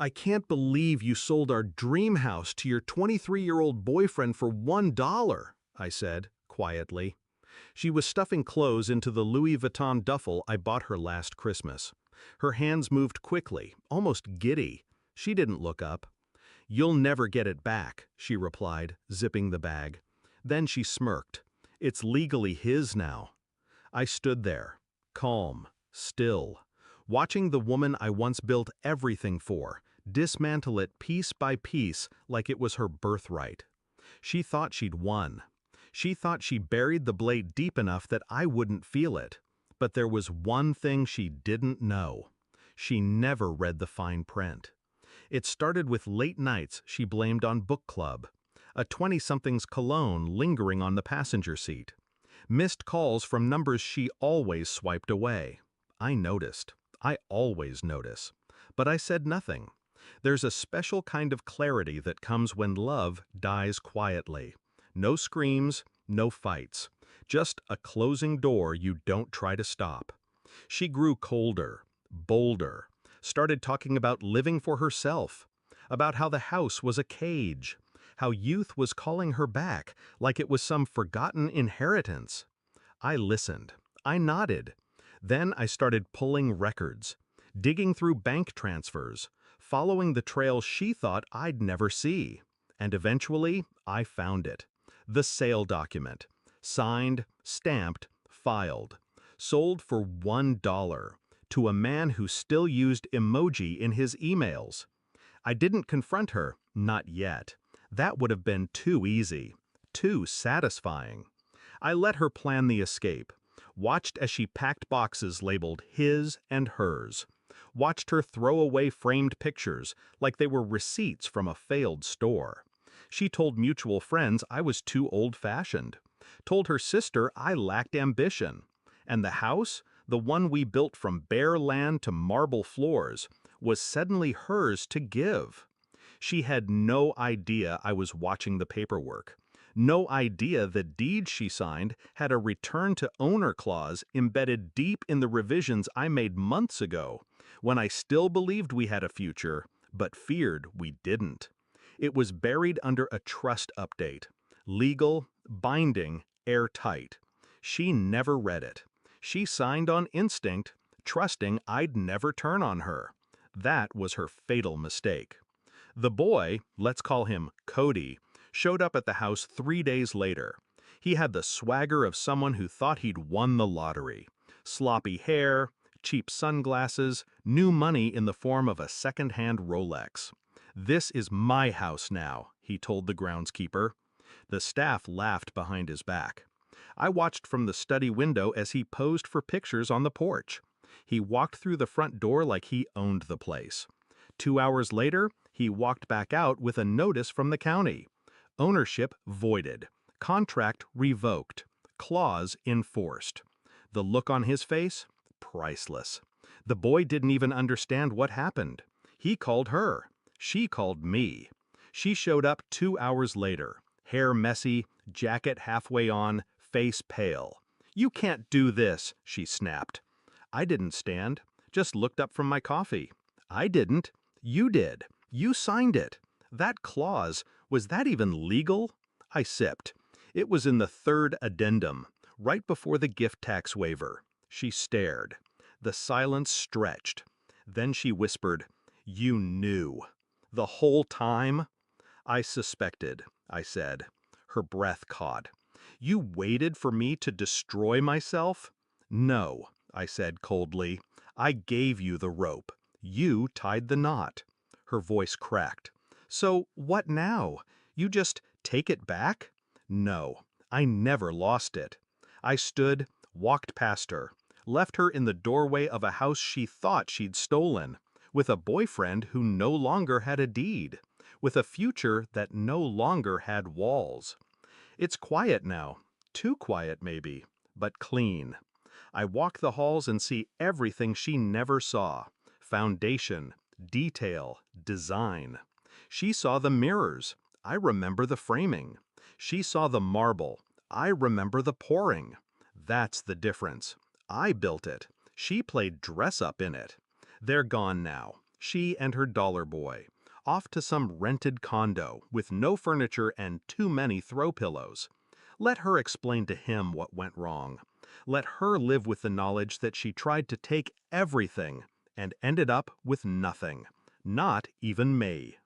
I can't believe you sold our dream house to your 23-year-old boyfriend for $1, I said, quietly. She was stuffing clothes into the Louis Vuitton duffel I bought her last Christmas. Her hands moved quickly, almost giddy. She didn't look up. "You'll never get it back," she replied, zipping the bag. Then she smirked. "It's legally his now." I stood there, calm, still, watching the woman I once built everything for dismantle it piece by piece like it was her birthright. She thought she'd won. She thought she buried the blade deep enough that I wouldn't feel it. But there was one thing she didn't know. She never read the fine print. It started with late nights she blamed on book club, a 20-something's cologne lingering on the passenger seat, missed calls from numbers she always swiped away. I noticed. I always notice. But I said nothing. There's a special kind of clarity that comes when love dies quietly. No screams, no fights. Just a closing door you don't try to stop. She grew colder, bolder, started talking about living for herself, about how the house was a cage, how youth was calling her back like it was some forgotten inheritance. I listened. I nodded. Then I started pulling records, digging through bank transfers, following the trail she thought I'd never see. And eventually, I found it. The sale document. Signed, stamped, filed. Sold for $1 to a man who still used emoji in his emails. I didn't confront her, not yet. That would have been too easy, too satisfying. I let her plan the escape, watched as she packed boxes labeled his and hers, watched her throw away framed pictures like they were receipts from a failed store. She told mutual friends I was too old-fashioned, told her sister I lacked ambition. And the house, the one we built from bare land to marble floors, was suddenly hers to give. She had no idea I was watching the paperwork. No idea the deed she signed had a return-to-owner clause embedded deep in the revisions I made months ago, when I still believed we had a future, but feared we didn't. It was buried under a trust update. Legal, binding, airtight. She never read it. She signed on instinct, trusting I'd never turn on her. That was her fatal mistake. The boy, let's call him Cody, showed up at the house 3 days later. He had the swagger of someone who thought he'd won the lottery. Sloppy hair, cheap sunglasses, new money in the form of a second-hand Rolex. "This is my house now," he told the groundskeeper. The staff laughed behind his back. I watched from the study window as he posed for pictures on the porch. He walked through the front door like he owned the place. 2 hours later, he walked back out with a notice from the county. Ownership voided. Contract revoked. Clause enforced. The look on his face? Priceless. The boy didn't even understand what happened. He called her. She called me. She showed up 2 hours later. Hair messy, jacket halfway on, face pale. "You can't do this," she snapped. I didn't stand, just looked up from my coffee. "I didn't. You did. You signed it. That clause, was that even legal?" I sipped. It was in the third addendum, right before the gift tax waiver. She stared. The silence stretched. Then she whispered, "You knew. The whole time?" "I suspected," I said. Her breath caught. "You waited for me to destroy myself?" "No," I said coldly. "I gave you the rope. You tied the knot." Her voice cracked. "So what now? You just take it back?" "No, I never lost it." I stood, walked past her, left her in the doorway of a house she thought she'd stolen, with a boyfriend who no longer had a deed, with a future that no longer had walls. It's quiet now, too quiet maybe, but clean. I walk the halls and see everything she never saw: foundation, detail, design. She saw the mirrors. I remember the framing. She saw the marble. I remember the pouring. That's the difference. I built it. She played dress-up in it. They're gone now. She and her dollar boy, off to some rented condo with no furniture and too many throw pillows. Let her explain to him what went wrong. Let her live with the knowledge that she tried to take everything and ended up with nothing. Not even me.